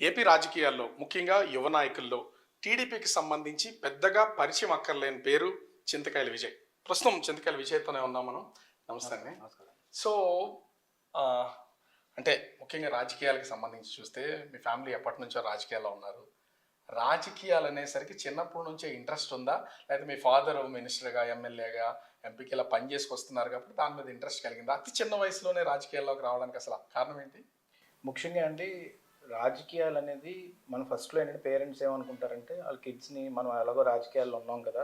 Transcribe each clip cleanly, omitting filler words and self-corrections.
AP రాజకీయాల్లో ముఖ్యంగా యువ నాయకుల్లో టీడీపీకి సంబంధించి పెద్దగా పరిచయం అక్కర్లేని పేరు చింతకాయల విజయ్. ప్రస్తుతం చింతకాయల విజయ్తోనే ఉన్నాం మనం. నమస్తే అండి. నమస్కారం. సో ఆ, అంటే ముఖ్యంగా రాజకీయాలకు సంబంధించి చూస్తే మీ ఫ్యామిలీ ఎప్పటి నుంచో రాజకీయాల్లో ఉన్నారు. రాజకీయాలు అనేసరికి చిన్నప్పటి నుంచే ఇంట్రెస్ట్ ఉందా, లేకపోతే మీ ఫాదర్ మినిస్టర్గా, ఎమ్మెల్యేగా, ఎంపీకి ఇలా పని చేసుకొస్తున్నారు కాబట్టి దాని మీద ఇంట్రెస్ట్ కలిగిందా? అతి చిన్న వయసులోనే రాజకీయాల్లోకి రావడానికి అసలు కారణం ఏంటి? ముఖ్యంగా అండి, రాజకీయాలు అనేది మన ఫస్ట్లో ఏంటంటే పేరెంట్స్ ఏమనుకుంటారంటే వాళ్ళ కిడ్స్ని మనం ఎలాగో రాజకీయాల్లో ఉన్నాం కదా,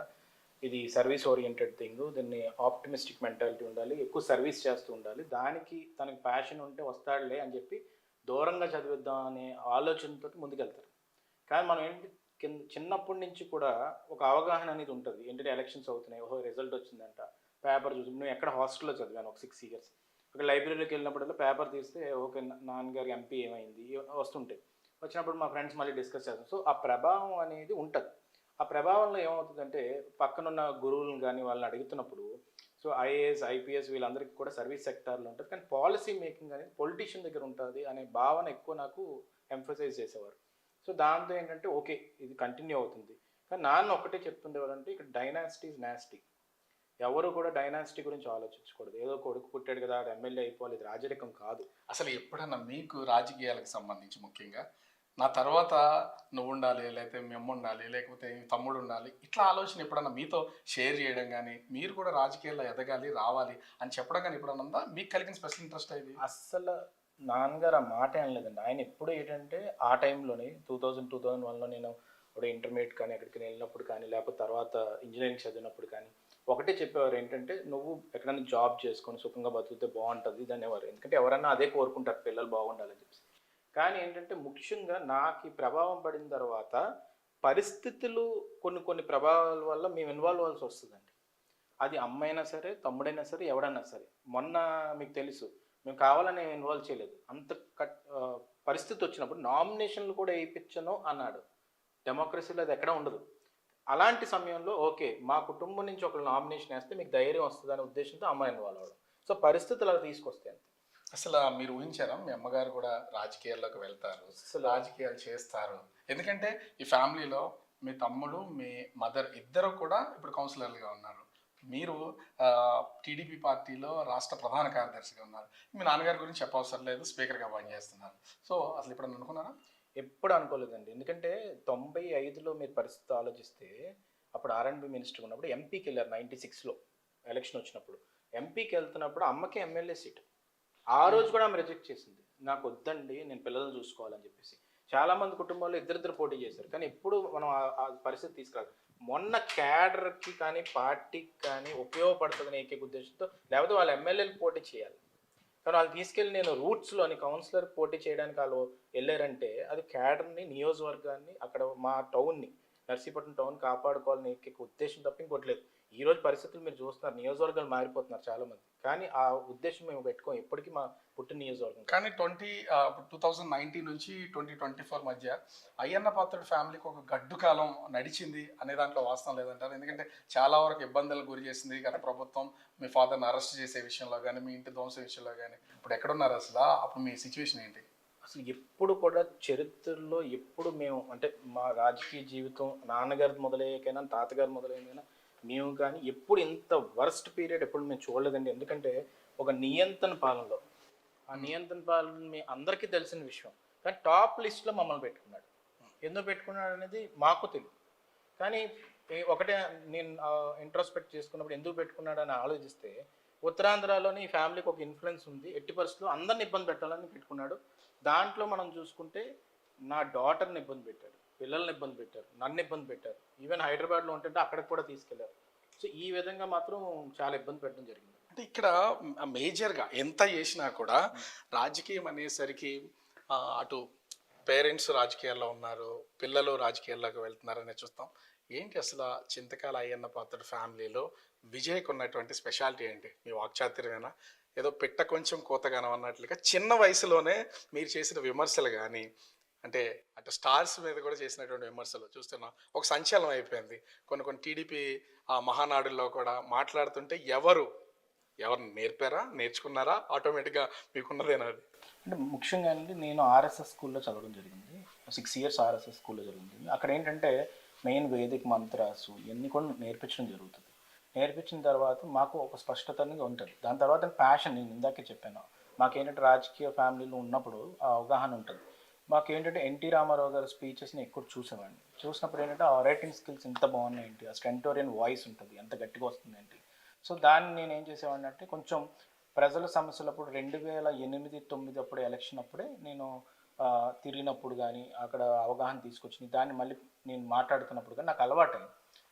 ఇది సర్వీస్ ఓరియంటెడ్ థింగ్, దీన్ని ఆప్టిమిస్టిక్ మెంటాలిటీ ఉండాలి, ఎక్కువ సర్వీస్ చేస్తూ ఉండాలి, దానికి తనకి ప్యాషన్ ఉంటే వస్తాడులే అని చెప్పి దూరంగా చదివిద్దాం అనే ఆలోచనతో ముందుకెళ్తారు. కానీ మనం ఏంటి చిన్నప్పటి నుంచి కూడా ఒక అవగాహన అనేది ఉంటుంది. ఏంటంటే ఎలక్షన్స్ అవుతున్నాయి, ఓహో రిజల్ట్ వచ్చిందంట, పేపర్ చూసి నువ్వు ఎక్కడ హాస్టల్లో చదివాను ఒక 6 years, ఒక లైబ్రరీలోకి వెళ్ళినప్పుడల్లా పేపర్ తీస్తే ఓకే నాన్నగారి ఎంపీ ఏమైంది వస్తుంటాయి. వచ్చినప్పుడు మా ఫ్రెండ్స్ మళ్ళీ డిస్కస్ చేస్తాం. సో ఆ ప్రభావం అనేది ఉంటుంది. ఆ ప్రభావంలో ఏమవుతుందంటే పక్కనున్న గురువులను కానీ వాళ్ళని అడుగుతున్నప్పుడు సో ఐఏఎస్ ఐపీఎస్ వీళ్ళందరికీ కూడా సర్వీస్ సెక్టార్లో ఉంటుంది, కానీ పాలసీ మేకింగ్ అనేది పొలిటీషియన్ దగ్గర ఉంటుంది అనే భావన ఎక్కువ నాకు ఎంఫసైజ్ చేసేవారు. సో దాంతో ఏంటంటే ఓకే ఇది కంటిన్యూ అవుతుంది. కానీ నాన్న ఒకటే చెప్తుండేవారంటే ఇక్కడ డైనాసిటీ ఈజ్ నాస్టీ. ఎవరు కూడా డైనాసిటీ గురించి ఆలోచించకూడదు. ఏదో కొడుకు పుట్టాడు కదా ఎమ్మెల్యే అయిపోవాలి, ఇది రాజరికం కాదు. అసలు ఎప్పుడన్నా మీకు రాజకీయాలకు సంబంధించి ముఖ్యంగా నా తర్వాత నువ్వు ఉండాలి, లేకపోతే మీ అమ్మ ఉండాలి, లేకపోతే తమ్ముడు ఉండాలి, ఇట్లా ఆలోచన ఎప్పుడన్నా మీతో షేర్ చేయడం కానీ, మీరు కూడా రాజకీయాల్లో ఎదగాలి రావాలి అని చెప్పడం కానీ ఎప్పుడన్నా ఉందా? మీకు కలిగిన స్పెషల్ ఇంట్రెస్ట్ అయింది? అస్సలు నాన్నగారు ఆ మాట ఏం లేదండి. ఆయన ఎప్పుడు ఏంటంటే ఆ టైంలోనే 2001లో నేను ఇప్పుడు ఇంటర్మీడియట్ కానీ ఎక్కడికి వెళ్ళినప్పుడు కానీ, లేకపోతే తర్వాత ఇంజనీరింగ్ చదివినప్పుడు కానీ ఒకటే చెప్పేవారు, ఏంటంటే నువ్వు ఎక్కడైనా జాబ్ చేసుకొని సుఖంగా బతికితే బాగుంటుంది ఇది అనేవారు. ఎందుకంటే ఎవరన్నా అదే కోరుకుంటారు, పిల్లలు బాగుండాలని చెప్పి. కానీ ఏంటంటే ముఖ్యంగా నాకు ఈ ప్రభావం పడిన తర్వాత పరిస్థితులు కొన్ని ప్రభావాల వల్ల మేము ఇన్వాల్వ్ అవ్వాల్సి వస్తుందండి. అది అమ్మైనా సరే, తమ్ముడైనా సరే, ఎవడైనా సరే. మొన్న మీకు తెలుసు మేము కావాలని ఇన్వాల్వ్ చేయలేదు. అంత పరిస్థితి వచ్చినప్పుడు నామినేషన్లు కూడా వేయించను అన్నాడు. డెమోక్రసీలో అది ఎక్కడ ఉండదు. అలాంటి సమయంలో ఓకే మా కుటుంబం నుంచి ఒకరు నామినేషన్ వేస్తే మీకు ధైర్యం వస్తుంది అనే ఉద్దేశంతో అమ్మాయి ఇన్వాల్వ్ అవ్వడం. సో పరిస్థితులు అలా తీసుకొస్తాయి అంతే. అసలు మీరు ఊహించారా మీ అమ్మగారు కూడా రాజకీయాల్లోకి వెళ్తారు, అసలు రాజకీయాలు చేస్తారు? ఎందుకంటే ఈ ఫ్యామిలీలో మీ తమ్ముడు మీ మదర్ ఇద్దరు కూడా ఇప్పుడు కౌన్సిలర్లుగా ఉన్నారు. మీరు టీడీపీ పార్టీలో రాష్ట్ర ప్రధాన కార్యదర్శిగా ఉన్నారు. మీ నాన్నగారి గురించి చెప్పవసరం లేదు, స్పీకర్గా పనిచేస్తున్నారు. సో అసలు ఇప్పుడు అనుకున్నారా? ఎప్పుడు అనుకోలేదండి. ఎందుకంటే 95లో మీరు పరిస్థితి ఆలోచిస్తే అప్పుడు ఆర్ఎండ్బి మినిస్టర్ ఉన్నప్పుడు ఎంపీకి వెళ్ళారు. 96లో ఎలక్షన్ వచ్చినప్పుడు ఎంపీకి వెళ్తున్నప్పుడు అమ్మకి ఎమ్మెల్యే సీట్. ఆ రోజు కూడా ఆమె రిజెక్ట్ చేసింది. నాకు వద్దండి, నేను పిల్లల్ని చూసుకోవాలని చెప్పేసి. చాలామంది కుటుంబాల్లో ఇద్దరిద్దరు పోటీ చేశారు, కానీ ఎప్పుడు మనం ఆ పరిస్థితి తీసుకురాలి. మొన్న క్యాడర్కి కానీ పార్టీకి కానీ ఉపయోగపడుతుందని ఏకైక ఉద్దేశంతో, లేకపోతే వాళ్ళ ఎమ్మెల్యేలు పోటీ చేయాలి. కానీ వాళ్ళు తీసుకెళ్ళి నేను రూట్స్లోని కౌన్సిలర్ పోటీ చేయడానికి వాళ్ళు వెళ్ళారంటే అది క్యాడర్ని, నియోజకవర్గాన్ని, అక్కడ మా టౌన్ని, నర్సీపట్నం టౌన్ కాపాడుకోవాలని ఏకైక ఉద్దేశం తప్ప ఇంకోట్లేదు. ఈరోజు పరిస్థితులు మీరు చూస్తున్నారు, నియోజకవర్గాలు మారిపోతున్నారు చాలామంది, కానీ ఆ ఉద్దేశం మేము పెట్టుకోం ఎప్పటికీ మా పుట్టిన నియోజకవర్గం. కానీ 2019 నుంచి 2024 మధ్య అయ్యన్న పాత్రుడు ఫ్యామిలీకి ఒక గడ్డు కాలం నడిచింది అనే దాంట్లో వాస్తవం లేదంటారు? ఎందుకంటే చాలా వరకు ఇబ్బందులకు గురి చేసింది గత ప్రభుత్వం, మీ ఫాదర్ని అరెస్ట్ చేసే విషయంలో కానీ, మీ ఇంటి ధ్వంసం విషయంలో కానీ. ఇప్పుడు ఎక్కడున్నారు అసలు? అప్పుడు మీ సిచ్యువేషన్ ఏంటి? అసలు ఎప్పుడు కూడా చరిత్రలో ఎప్పుడు మేము అంటే మా రాజకీయ జీవితం నాన్నగారు మొదలయ్యాకైనా తాతగారు మొదలైనా మేము కానీ ఎప్పుడు ఇంత వర్స్ట్ పీరియడ్ ఎప్పుడు మేము చూడలేదండి. ఎందుకంటే ఒక నియంత్రణ పాలనలో, ఆ నియంత్రణ పాలన మీ అందరికీ తెలిసిన విషయం, కానీ టాప్ లిస్ట్లో మమ్మల్ని పెట్టుకున్నాడు. ఎందుకు పెట్టుకున్నాడు అనేది మాకు తెలియదు. కానీ ఒకటే నేను ఇంట్రోస్పెక్ట్ చేసుకున్నప్పుడు ఎందుకు పెట్టుకున్నాడు అని ఆలోచిస్తే, ఉత్తరాంధ్రలోని ఫ్యామిలీకి ఒక ఇన్ఫ్లుయెన్స్ ఉంది, ఎట్టి పరిస్థితుల్లో అందరిని ఇబ్బంది పెట్టాలని పెట్టుకున్నాడు. దాంట్లో మనం చూసుకుంటే నా డాటర్ని ఇబ్బంది పెట్టాడు, పిల్లల్ని ఇబ్బంది పెట్టారు, నన్ను ఇబ్బంది పెట్టారు, ఈవెన్ హైదరాబాద్లో ఉంటుంటే అక్కడికి కూడా తీసుకెళ్లారు. సో ఈ విధంగా మాత్రం చాలా ఇబ్బంది పెట్టడం జరిగింది. అంటే ఇక్కడ మేజర్గా ఎంత చేసినా కూడా రాజకీయం అనేసరికి అటు పేరెంట్స్ రాజకీయాల్లో ఉన్నారు, పిల్లలు రాజకీయాల్లోకి వెళ్తున్నారనే చూస్తాం. ఏంటి అసలు చింతకాయల అయ్యన్న పాత్రుడు ఫ్యామిలీలో విజయ్కి ఉన్నటువంటి స్పెషాలిటీ ఏంటి? మీ వాక్చాతుర్యమేనా? ఏదో పిట్ట కొంచెం కోతగానం అన్నట్లుగా చిన్న వయసులోనే మీరు చేసిన విమర్శలు కానీ, అంటే అటు స్టార్స్ మీద కూడా చేసినటువంటి విమర్శలు చూస్తున్నాం, ఒక సంచలనం అయిపోయింది. కొన్ని టీడీపీ మహానాడుల్లో కూడా మాట్లాడుతుంటే ఎవరు నేర్పారా, నేర్చుకున్నారా, ఆటోమేటిక్గా మీకున్నదేనా అది? అంటే ముఖ్యంగా అండి నేను ఆర్ఎస్ఎస్ స్కూల్లో చదవడం జరిగింది. 6 ఇయర్స్ ఆర్ఎస్ఎస్ స్కూల్లో జరిగింది. అక్కడ ఏంటంటే మెయిన్ వేదిక మంత్రాసు ఇవన్నీ కూడా నేర్పించడం జరుగుతుంది. నేర్పించిన తర్వాత మాకు ఒక స్పష్టత అనేది ఉంటుంది. దాని తర్వాత ప్యాషన్ నేను ఇందాకే చెప్పాను. మాకేంటంటే రాజకీయ ఫ్యామిలీలో ఉన్నప్పుడు ఆ అవగాహన ఉంటుంది. మాకేంటంటే ఎన్టీ రామారావు గారి స్పీచెస్ని ఎక్కువ చూసేవాడిని. చూసినప్పుడు ఏంటంటే ఆ రైటింగ్ స్కిల్స్ ఎంత బాగున్నాయి ఏంటి, ఆ స్టెంటోరియన్ వాయిస్ ఉంటుంది ఎంత గట్టిగా వస్తుంది ఏంటి. సో దాన్ని నేను ఏం చేసేవాడిని అంటే కొంచెం ప్రజల సమస్యలప్పుడు 2008, 9 అప్పుడు ఎలక్షన్ అప్పుడే నేను తిరిగినప్పుడు కానీ అక్కడ అవగాహన తీసుకొచ్చింది దాన్ని మళ్ళీ నేను మాట్లాడుతున్నప్పుడు కానీ నాకు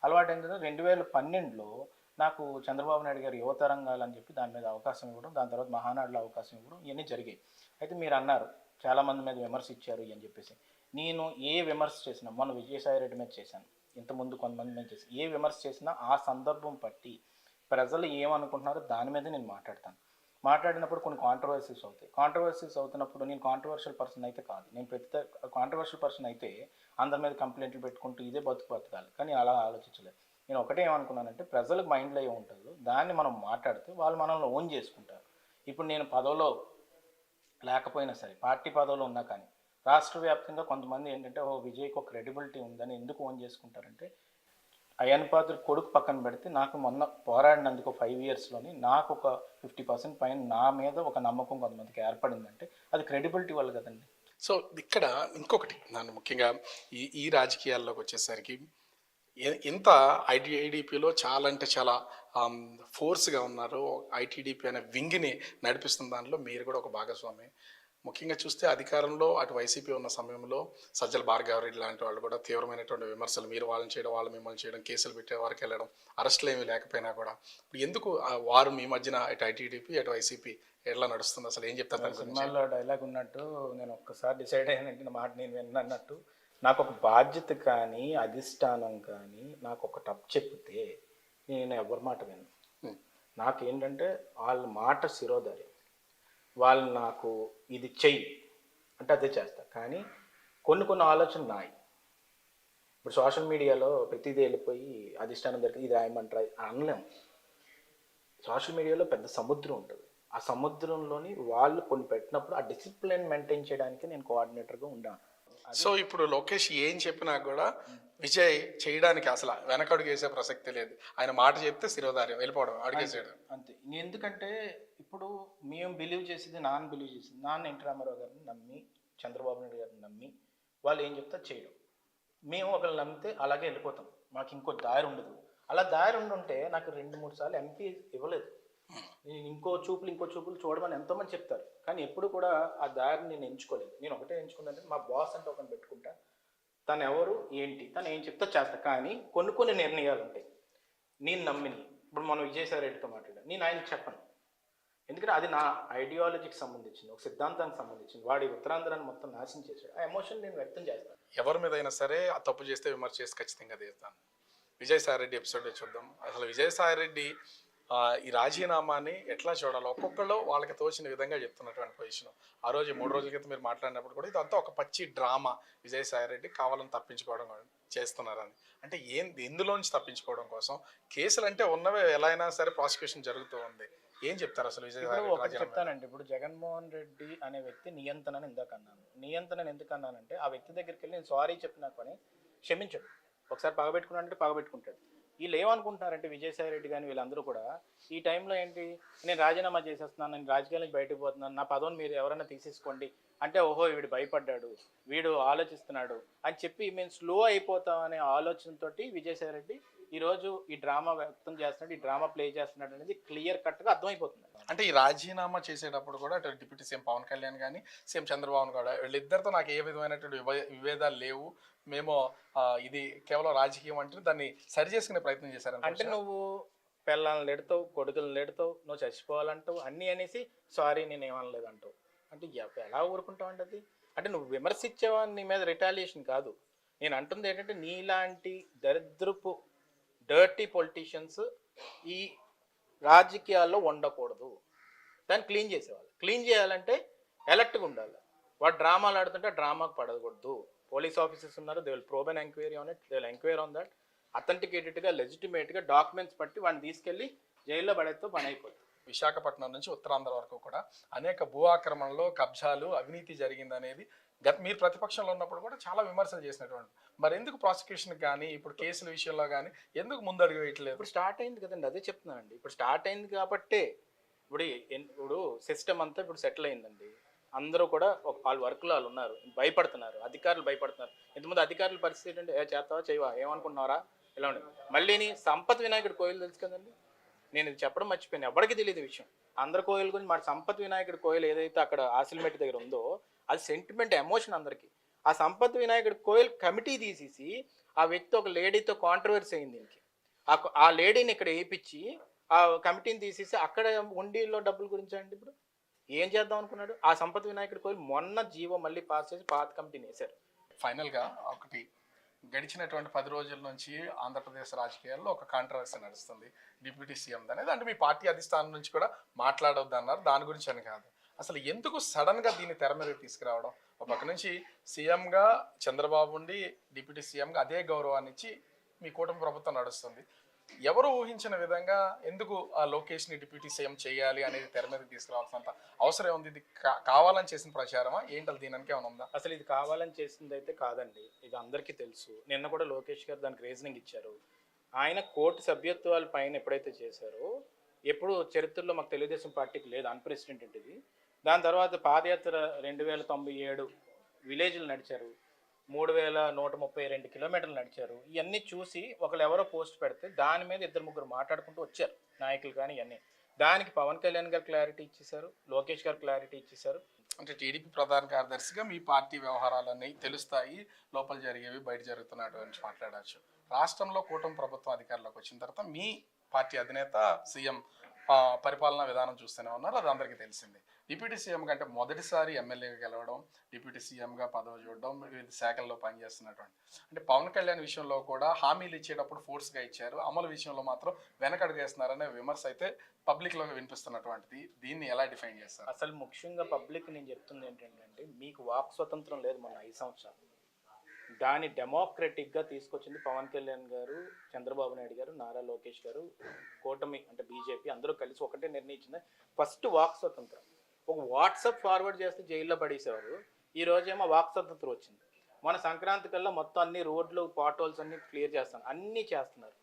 అలవాటైంది 2012లో నాకు చంద్రబాబు నాయుడు గారు యువతరంగాలు అని చెప్పి దాని మీద అవకాశం ఇవ్వడం, దాని తర్వాత మహానాడులో అవకాశం ఇవ్వడం ఇవన్నీ జరిగాయి. అయితే మీరు అన్నారు చాలామంది మీద విమర్శ ఇచ్చారు అని చెప్పేసి. నేను ఏ విమర్శ చేసినా మొన్న విజయసాయి రెడ్డి మీద చేశాను, ఇంతకుముందు కొంతమంది మీద చేశాను. ఏ విమర్శ చేసినా ఆ సందర్భం బట్టి ప్రజలు ఏమనుకుంటున్నారో దాని మీద నేను మాట్లాడినప్పుడు కొన్ని కాంట్రవర్సీస్ అవుతున్నప్పుడు నేను కాంట్రవర్షియల్ పర్సన్ అయితే కాదు. నేను ప్రతి కాంట్రవర్షియల్ పర్సన్ అయితే అందరి మీద కంప్లైంట్లు పెట్టుకుంటూ ఇదే బతకాలి. కానీ అలా ఆలోచించలేదు. నేను ఒకటే ఏమనుకున్నానంటే ప్రజలకు మైండ్లో ఏముంటుందో దాన్ని మనం మాట్లాడితే వాళ్ళు మనల్ని ఓన్ చేసుకుంటారు. ఇప్పుడు నేను పదవిలో లేకపోయినా సరే, పార్టీ పదవిలో ఉన్నా కానీ రాష్ట్ర వ్యాప్తంగా కొంతమంది ఏంటంటే విజయ్కి ఒక క్రెడిబిలిటీ ఉందని ఎందుకు ఓన్ చేసుకుంటారంటే అయ్యన్ పాత్ర కొడుకు పక్కన పెడితే నాకు మొన్న పోరాడినందుకు 5 ఇయర్స్లోని నాకు ఒక 50% పైన నా మీద ఒక నమ్మకం కొంతమందికి ఏర్పడిందంటే అది క్రెడిబిలిటీ వల్ల కదండి. సో ఇక్కడ ఇంకొకటి నన్ను ముఖ్యంగా ఈ రాజకీయాల్లోకి వచ్చేసరికి ఎంత ఐటీడీపీలో చాలా అంటే చాలా ఫోర్స్గా ఉన్నారు. ఐటీడీపీ అనే వింగ్ని నడిపిస్తున్న దాంట్లో మీరు కూడా ఒక భాగస్వామి. ముఖ్యంగా చూస్తే అధికారంలో అటు వైసీపీ ఉన్న సమయంలో సజ్జల భార్గవరెడ్డి లాంటి వాళ్ళు కూడా తీవ్రమైనటువంటి విమర్శలు, మీరు వాళ్ళని చేయడం వాళ్ళు మిమ్మల్ని చేయడం, కేసులు పెట్టే వారికి వెళ్ళడం, అరెస్టులు ఏమీ లేకపోయినా కూడా ఎందుకు వారు మీ మధ్యన ఇటు ఐటీడీపీ అటు వైసీపీ ఎట్లా నడుస్తుంది, అసలు ఏం చెప్తారు? సినిమాల్లో డైలాగ్ ఉన్నట్టు నేను ఒక్కసారి డిసైడ్ అయ్యానంటే నా మాట నేను విన్నట్టు నాకు ఒక బాధ్యత కానీ అధిష్టానం కానీ నాకు ఒక టప్ చెప్తే నేను ఎవరి మాట విన్ను. నాకేంటంటే వాళ్ళ మాట శిరోధారి. వాళ్ళు నాకు ఇది చెయ్యి అంటే అదే చేస్తా. కానీ కొన్ని ఆలోచనలు నాయి. ఇప్పుడు సోషల్ మీడియాలో ప్రతిదీ వెళ్ళిపోయి అధిష్టానం దగ్గర ఇది రాయమంటారా అనలేము. సోషల్ మీడియాలో పెద్ద సముద్రం ఉంటుంది. ఆ సముద్రంలోని వాళ్ళు కొన్ని పెట్టినప్పుడు ఆ డిసిప్లిన్ మెయింటైన్ చేయడానికి నేను కోఆర్డినేటర్గా ఉన్నాను. సో ఇప్పుడు లోకేష్ ఏం చెప్పినా కూడా విజయ్ చేయడానికి అసలు వెనకడుగు వేసే ప్రసక్తి లేదు. ఆయన మాట చెప్తే శిరోధార్యం వెళ్ళిపోవడం, అడిగేసేయడం అంతే. ఎందుకంటే ఇప్పుడు మేము బిలీవ్ చేసేది నాన్న ఎన్టీ రామారావు గారిని నమ్మి, చంద్రబాబు నాయుడు గారిని నమ్మి వాళ్ళు ఏం చెప్తా చేయడం. మేము ఒకళ్ళు నమ్మితే అలాగే వెళ్ళిపోతాం. మాకు ఇంకో దారి ఉండదు. అలా దారి ఉండుంటే నాకు 2-3 సార్లు ఎంపీ ఇవ్వలేదు. ఇంకో చూపులు చూడమని ఎంతోమంది చెప్తారు. కానీ ఎప్పుడు కూడా ఆ దారిని నేను ఎంచుకోలేదు. నేను ఒకటే ఎంచుకున్నానంటే మా బాస్ అంటే ఒకరిని పెట్టుకుంటా, తను ఎవరు ఏంటి తను ఏం చెప్తా చేస్తా. కానీ కొన్ని నిర్ణయాలు ఉంటాయి నేను నమ్మిని. ఇప్పుడు మనం విజయసాయి రెడ్డితో మాట్లాడాను, నేను ఆయనకు చెప్పను. ఎందుకంటే అది నా ఐడియాలజీకి సంబంధించింది, ఒక సిద్ధాంతానికి సంబంధించింది. వాడి ఉత్తరాంధ్రాన్ని మొత్తం నాశనం చేశాడు. ఆ ఎమోషన్ నేను వ్యక్తం చేస్తాను. ఎవరి మీద అయినా సరే ఆ తప్పు చేస్తే విమర్శ చేసి ఖచ్చితంగా చేస్తాను. విజయసాయి రెడ్డి ఎపిసోడ్ చూద్దాం. అసలు విజయసాయి రెడ్డి ఈ రాజీనామాని ఎట్లా చూడాలి? ఒక్కొక్కళ్ళు వాళ్ళకి తోచిన విధంగా చెప్తున్నటువంటి పొజిషన్. ఆ రోజు 3 రోజుల క్రితం మీరు మాట్లాడినప్పుడు కూడా ఇదంతా ఒక పచ్చి డ్రామా, విజయసాయి రెడ్డి కావాలని తప్పించుకోవడం చేస్తున్నారని. అంటే ఎందులోంచి తప్పించుకోవడం కోసం? కేసులు అంటే ఉన్నవే ఎలా అయినా సరే ప్రాసిక్యూషన్ జరుగుతూ ఉంది. ఏం చెప్తారు అసలు విజయసాయి రెడ్డి? చెప్తానండి. ఇప్పుడు జగన్మోహన్ రెడ్డి అనే వ్యక్తి నియంత్రణని ఇందాక అన్నాను. నియంత్రణ ఎందుకు అన్నానంటే ఆ వ్యక్తి దగ్గరికి వెళ్ళి నేను సారీ చెప్పినా కానీ క్షమించడు. ఒకసారి పగబెట్టుకున్నాడంటే పగబెట్టుకుంటాడు. వీళ్ళు ఏమనుకుంటున్నారంటే విజయసాయి రెడ్డి కానీ వీళ్ళందరూ కూడా ఈ టైంలో ఏంటి, నేను రాజీనామా చేసేస్తున్నాను, నేను రాజకీయాల నుంచి బయటకు పోతున్నాను, నా పదవిని మీరు ఎవరైనా తీసేసుకోండి అంటే ఓహో వీడు భయపడ్డాడు, వీడు ఆలోచిస్తున్నాడు అని చెప్పి మేము స్లో అయిపోతామనే ఆలోచనతో విజయసాయి రెడ్డి ఈరోజు ఈ డ్రామా వ్యక్తం చేస్తున్నాడు, ఈ డ్రామా ప్లే చేస్తున్నాడు అనేది క్లియర్ కట్గా అర్థమైపోతుంది. అంటే ఈ రాజీనామా చేసేటప్పుడు కూడా అటు డిప్యూటీ సీఎం పవన్ కళ్యాణ్ కానీ సీఎం చంద్రబాబు కూడా వీళ్ళిద్దరితో నాకు ఏ విధమైనటువంటి విభేదాలు లేవు, మేము ఇది కేవలం రాజకీయం అంటే దాన్ని సరి చేసుకునే ప్రయత్నం చేశారు. అంటే నువ్వు పిల్లల్ని నెడతావు, కొడుకులను నెడతావు, నువ్వు చచ్చిపోవాలంటావు, అన్నీ అనేసి సారీ నేను ఏమనలేదు అంటావు. అంటే ఎలా ఊరుకుంటావు అంటే అది అంటే నువ్వు విమర్శించేవా, నీ మీద రిటాలియేషన్ కాదు. నేను అంటుంది ఏంటంటే నీలాంటి దరిద్రపు డర్టీ పొలిటీషియన్స్ ఈ రాజకీయాల్లో ఉండకూడదు. దాన్ని క్లీన్ చేసేవాళ్ళు. క్లీన్ చేయాలంటే ఎలర్ట్గా ఉండాలి. వాడు డ్రామాలు ఆడుతుంటే డ్రామాకు పడకూడదు. పోలీస్ ఆఫీసర్స్ ఉన్నారు, they will probe and enquiry on it, they will enquiry on that. అథెంటికేటెడ్గా లెజిటిమేట్గా డాక్యుమెంట్స్ పట్టి వాడిని తీసుకెళ్ళి జైల్లో పడేతో పని అయిపోతుంది. విశాఖపట్నం నుంచి ఉత్తరాంధ్ర వరకు కూడా అనేక భూ ఆక్రమణలో కబ్జాలు అవినీతి జరిగిందనేది మీరు ప్రతిపక్షంలో ఉన్నప్పుడు కూడా చాలా విమర్శలు చేసినటువంటి, మరి ఎందుకు ప్రాసిక్యూషన్ కానీ ఇప్పుడు కేసుల విషయంలో కానీ ఎందుకు ముందడుగు వేయట్లేదు? ఇప్పుడు స్టార్ట్ అయింది కదండి, అదే చెప్తున్నానండి. ఇప్పుడు స్టార్ట్ అయింది కాబట్టే ఇప్పుడు సిస్టమ్ అంతా ఇప్పుడు సెటిల్ అయిందండి. అందరూ కూడా వాళ్ళ వర్క్లో వాళ్ళు ఉన్నారు, భయపడుతున్నారు, అధికారులు భయపడుతున్నారు. ఇంతకుముందు అధికారుల పరిస్థితి ఏంటంటే చేస్తావా చేయవా ఏమనుకుంటున్నారా ఇలా ఉండే. మళ్ళీని సంపత్ వినాయకుడి కోయిల్ తెలుసు కదండి, నేను ఇది చెప్పడం మర్చిపోయాను, ఎవరికి తెలియదు ఈ విషయం. అందరి కోయిల్ గురించి మన సంపత్ వినాయకుడి కోయిల్ ఏదైతే అక్కడ ఆసిల్మెట్ దగ్గర ఉందో అది సెంటిమెంట్ ఎమోషన్ అందరికీ. ఆ సంపత్ వినాయకుడి కోయిల్ కమిటీ తీసేసి ఆ వ్యక్తి ఒక లేడీతో కాంట్రవర్సీ అయింది దీనికి. ఆ లేడీని ఇక్కడ వేయించి ఆ కమిటీని తీసేసి అక్కడ ఉండిలో డబ్బుల గురించి అండి ఇప్పుడు ఏం చేద్దాం అనుకున్నాడు. ఆ సంపత్ వినాయకుడి కోయిల్ మొన్న జీవో మళ్ళీ పాస్ చేసి పాత కమిటీని వేశారు. ఫైనల్గా ఒకటి, గడిచినటువంటి 10 రోజుల నుంచి ఆంధ్రప్రదేశ్ రాజకీయాల్లో ఒక కాంట్రవర్సీ నడుస్తుంది డిప్యూటీ సీఎం అనేది. అంటే మీ పార్టీ అధిష్టానం నుంచి కూడా మాట్లాడొద్దు అన్నారు, దాని గురించి అని కాదు, అసలు ఎందుకు సడన్గా దీన్ని తెర మీద తీసుకురావడం? ఒక పక్క నుంచి సీఎంగా చంద్రబాబు ఉండి డిప్యూటీ సీఎంగా అదే గౌరవాన్ని ఇచ్చి మీ కూటమి ప్రభుత్వం నడుస్తుంది. ఎవరు ఊహించిన విధంగా ఎందుకు ఆ లోకేష్ని డిప్యూటీ సీఎం చేయాలి అనేది తెర మీద తీసుకురావాల్సినంత అవసరం ఉంది? ఇది కావాలని చేసిన ప్రచారమా ఏంటది? దీనికి ఏమైనా ఉందా? అసలు ఇది కావాలని చేసింది అయితే కాదండి, ఇది అందరికీ తెలుసు. నిన్న కూడా లోకేష్ గారు దానికి రీజనింగ్ ఇచ్చారు. ఆయన కోర్టు సభ్యత్వాల పైన ఎప్పుడైతే చేశారో, ఎప్పుడు చరిత్రలో మాకు తెలుగుదేశం పార్టీకి లేదు, అన్ప్రెసిడెంటెడ్ ఇది. దాని తర్వాత పాదయాత్ర 2097 విలేజ్లు నడిచారు, 3132 కిలోమీటర్లు నడిచారు. ఇవన్నీ చూసి ఒకళ్ళు ఎవరో పోస్ట్ పెడితే దాని మీద 2-3 మాట్లాడుకుంటూ వచ్చారు నాయకులు కానీ ఇవన్నీ. దానికి పవన్ కళ్యాణ్ గారు క్లారిటీ ఇచ్చేశారు, లోకేష్ గారు క్లారిటీ ఇచ్చేశారు. అంటే టీడీపీ ప్రధాన కార్యదర్శిగా మీ పార్టీ వ్యవహారాలన్నీ తెలుస్తాయి, లోపల జరిగేవి బయట జరుగుతున్నట్టు గురించి మాట్లాడచ్చు. రాష్ట్రంలో కూటమి ప్రభుత్వం అధికారంలోకి వచ్చిన తర్వాత మీ పార్టీ అధినేత సీఎం పరిపాలనా విధానం చూస్తూనే ఉన్నారు, అది అందరికీ తెలిసింది. డిప్యూటీ సీఎం కంటే మొదటిసారి ఎమ్మెల్యేగా గెలవడం, డిప్యూటీ సీఎంగా పదవి చూడడం, వివిధ శాఖల్లో పనిచేస్తున్నటువంటి, అంటే పవన్ కళ్యాణ్ విషయంలో కూడా హామీలు ఇచ్చేటప్పుడు ఫోర్స్గా ఇచ్చారు, అమలు విషయంలో మాత్రం వెనకడుగు వేస్తున్నారనే విమర్శ అయితే పబ్లిక్లో వినిపిస్తున్నటువంటిది. దీన్ని ఎలా డిఫైన్ చేస్తారు? అసలు ముఖ్యంగా పబ్లిక్ నేను చెప్తుంది ఏంటంటే, మీకు వాక్ స్వతంత్రం లేదు మొన్న 5 సంవత్సరాలు. దాన్ని డెమోక్రటిక్గా తీసుకొచ్చింది పవన్ కళ్యాణ్ గారు, చంద్రబాబు నాయుడు గారు, నారా లోకేష్ గారు, కూటమి అంటే బీజేపీ అందరూ కలిసి ఒకటే నిర్ణయించింది. ఫస్ట్ వాక్ స్వతంత్రం. ఒక వాట్సాప్ ఫార్వర్డ్ చేస్తే జైల్లో పడేసేవారు, ఈ రోజేమో వాక్ స్వతంత్రం వచ్చింది. మన సంక్రాంతి కల్లా మొత్తం అన్ని రోడ్లు పాట్ హోల్స్ అన్ని క్లియర్ చేస్తాను, అన్నీ చేస్తున్నారు.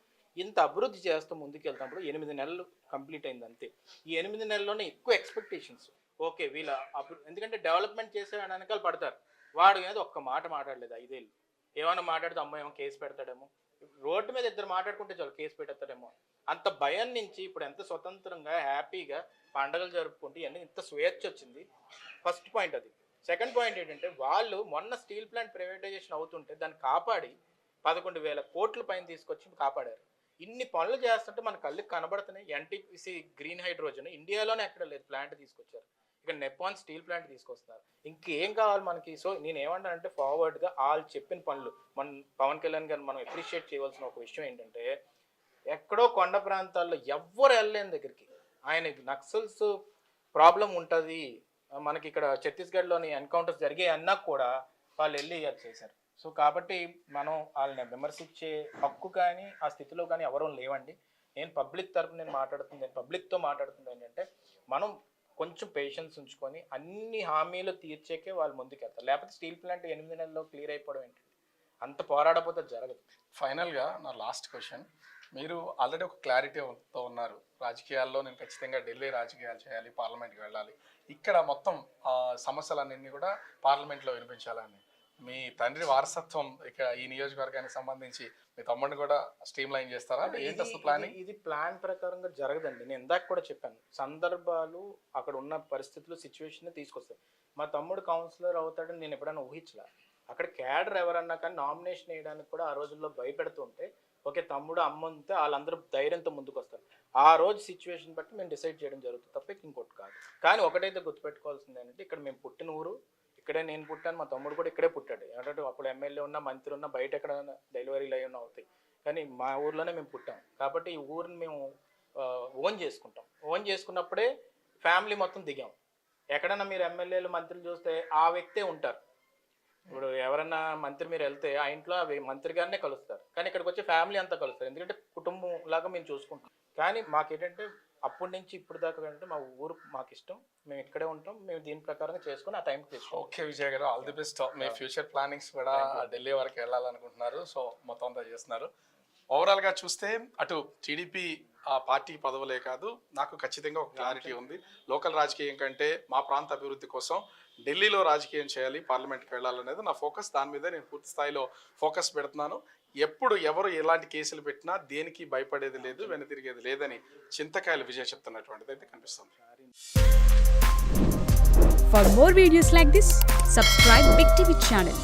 ఇంత అభివృద్ధి చేస్తూ ముందుకెళ్తున్నప్పుడు 8 నెలలు కంప్లీట్ అయింది అంతే. ఈ 8 నెలల్లోనే ఎక్కువ ఎక్స్పెక్టేషన్స్. ఓకే వీళ్ళ ఎందుకంటే డెవలప్మెంట్ చేసే వెనకాల పడతారు. వాడు ఏదో ఒక్క మాట మాట్లాడలేదు 5 ఏళ్ళు. ఏమైనా మాట్లాడితే అమ్మాయి ఏమో కేసు పెడతాడేమో, రోడ్డు మీద 2 మాట్లాడుకుంటే చాలు కేసు పెట్టేస్తాడేమో. అంత భయం నుంచి ఇప్పుడు ఎంత స్వతంత్రంగా హ్యాపీగా పండుగలు జరుపుకుంటూ ఇవన్నీ ఇంత స్వేచ్ఛ వచ్చింది. ఫస్ట్ పాయింట్ అది. సెకండ్ పాయింట్ ఏంటంటే, వాళ్ళు మొన్న స్టీల్ ప్లాంట్ ప్రైవేటైజేషన్ అవుతుంటే దాన్ని కాపాడి 11,000 కోట్ల పైన తీసుకొచ్చి కాపాడారు. ఇన్ని పనులు చేస్తుంటే మన కళ్ళకి కనబడుతున్నాయి. ఎన్టీపీసీ గ్రీన్ హైడ్రోజన్ ఇండియాలోనే ఎక్కడ లేదు, ప్లాంట్ తీసుకొచ్చారు. ఇక్కడ నెపాన్ స్టీల్ ప్లాంట్ తీసుకొస్తున్నారు. ఇంకేం కావాలి మనకి? సో నేను ఏమంటానంటే, ఫార్వర్డ్గా వాళ్ళు చెప్పిన పనులు మన పవన్ కళ్యాణ్ గారిని మనం అప్రిషియేట్ చేయవలసిన ఒక విషయం ఏంటంటే, ఎక్కడో కొండ ప్రాంతాల్లో ఎవ్వరు వెళ్ళలేని దగ్గరికి ఆయన నక్సల్స్ ప్రాబ్లం ఉంటుంది, మనకి ఇక్కడ ఛత్తీస్గఢ్లోని ఎన్కౌంటర్స్ జరిగాయి అన్నా కూడా వాళ్ళు వెళ్ళి అది చేశారు. సో కాబట్టి మనం వాళ్ళని విమర్శించే హక్కు కానీ ఆ స్థితిలో కానీ ఎవరూ లేవండి. నేను పబ్లిక్ తరపున నేను పబ్లిక్తో మాట్లాడుతుంది ఏంటంటే, మనం కొంచెం పేషెన్స్ ఉంచుకొని అన్ని హామీలు తీర్చేకే వాళ్ళు ముందుకెళ్తారు. లేకపోతే స్టీల్ ప్లాంట్ 8 నెలల్లో క్లియర్ అయిపోవడం ఏంటంటే, అంత పోరాడపోతే జరగదు. ఫైనల్గా నా లాస్ట్ క్వశ్చన్, మీరు ఆల్రెడీ ఒక క్లారిటీతో ఉన్నారు, రాజకీయాల్లో నేను ఖచ్చితంగా ఢిల్లీ రాజకీయాలు చేయాలి, పార్లమెంట్కి వెళ్ళాలి, ఇక్కడ మొత్తం సమస్యలన్నీ కూడా పార్లమెంట్లో వినిపించాలని. మీ తండ్రి వారసత్వం ఇక ఈ నియోజకవర్గానికి సంబంధించి మీ తమ్ముడిని కూడా స్ట్రీమ్ లైన్ చేస్తారా? ఏంటి అసలు ప్లానింగ్? ఇది ప్లాన్ ప్రకారంగా జరగదండి. నేను ఇందాక కూడా చెప్పాను, సందర్భాలు అక్కడ ఉన్న పరిస్థితులు సిచ్యువేషన్ తీసుకొస్తాయి. మా తమ్ముడు కౌన్సిలర్ అవుతాడని నేను ఎప్పుడైనా ఊహించలే. అక్కడ క్యాడర్ ఎవరన్నా కానీ నామినేషన్ వేయడానికి కూడా ఆ రోజుల్లో భయపెడుతుంటే, ఓకే తమ్ముడు అమ్మ ఉంటే వాళ్ళందరూ ధైర్యంతో ముందుకు వస్తారు. ఆ రోజు సిచ్యువేషన్ బట్టి మేము డిసైడ్ చేయడం జరుగుతుంది తప్ప ఇంకోటి కాదు. కానీ ఒకటైతే గుర్తుపెట్టుకోవాల్సింది ఏంటంటే, ఇక్కడ మేము పుట్టిన ఊరు, ఇక్కడే నేను పుట్టాను, మా తమ్ముడు కూడా ఇక్కడే పుట్టాడు. ఏంటంటే అప్పుడు ఎమ్మెల్యే ఉన్నా, మంత్రి ఉన్నా, బయట ఎక్కడ డెలివరీలు అయి ఉన్నా అవుతాయి, కానీ మా ఊర్లోనే మేము పుట్టాం. కాబట్టి ఈ ఊరిని మేము ఓన్ చేసుకుంటాం. ఓన్ చేసుకున్నప్పుడే ఫ్యామిలీ మొత్తం దిగాం. ఎక్కడన్నా మీరు ఎమ్మెల్యేలు మంత్రులు చూస్తే ఆ వ్యక్తే ఉంటారు. ఇప్పుడు ఎవరన్నా మంత్రి మీరు వెళ్తే ఆ ఇంట్లో మంత్రి గారినే కలుస్తారు, కానీ ఇక్కడికి వచ్చే ఫ్యామిలీ అంతా కలుస్తారు. ఎందుకంటే కుటుంబం లాగా మేము చూసుకుంటాం. కానీ మాకేంటంటే అప్పటి నుంచి ఇప్పుడు దాకా అంటే మా ఊరు మాకు ఇష్టం, మేము ఇక్కడే ఉంటాం, మేము దీని ప్రకారంగా చేసుకుని ఆ టైంకి తెచ్చుకోం. ఓకే విజయ్ గారు, all the best. Me future plannings కూడా ఢిల్లీ వరకు వెళ్ళాలనుకుంటున్నారు, సో మొత్తం అంతా చేస్తున్నారు. ఓవరాల్గా చూస్తే అటు టీడీపీ ఆ పార్టీ పదవులే కాదు, నాకు ఖచ్చితంగా ఒక క్లారిటీ ఉంది. లోకల్ రాజకీయం కంటే మా ప్రాంత అభివృద్ధి కోసం ఢిల్లీలో రాజకీయం చేయాలి, పార్లమెంట్కి వెళ్ళాలనేది నా ఫోకస్. దాని మీద నేను పూర్తి స్థాయిలో ఫోకస్ పెడుతున్నాను. ఎప్పుడు ఎవరు ఎలాంటి కేసులు పెట్టినా దేనికి భయపడేది లేదు, వెనుతిరిగేది లేదని చింతకాయల విజయ్ చెప్తున్నటువంటిది అయితే కనిపిస్తుంది. For more videos like this, subscribe Big TV channel.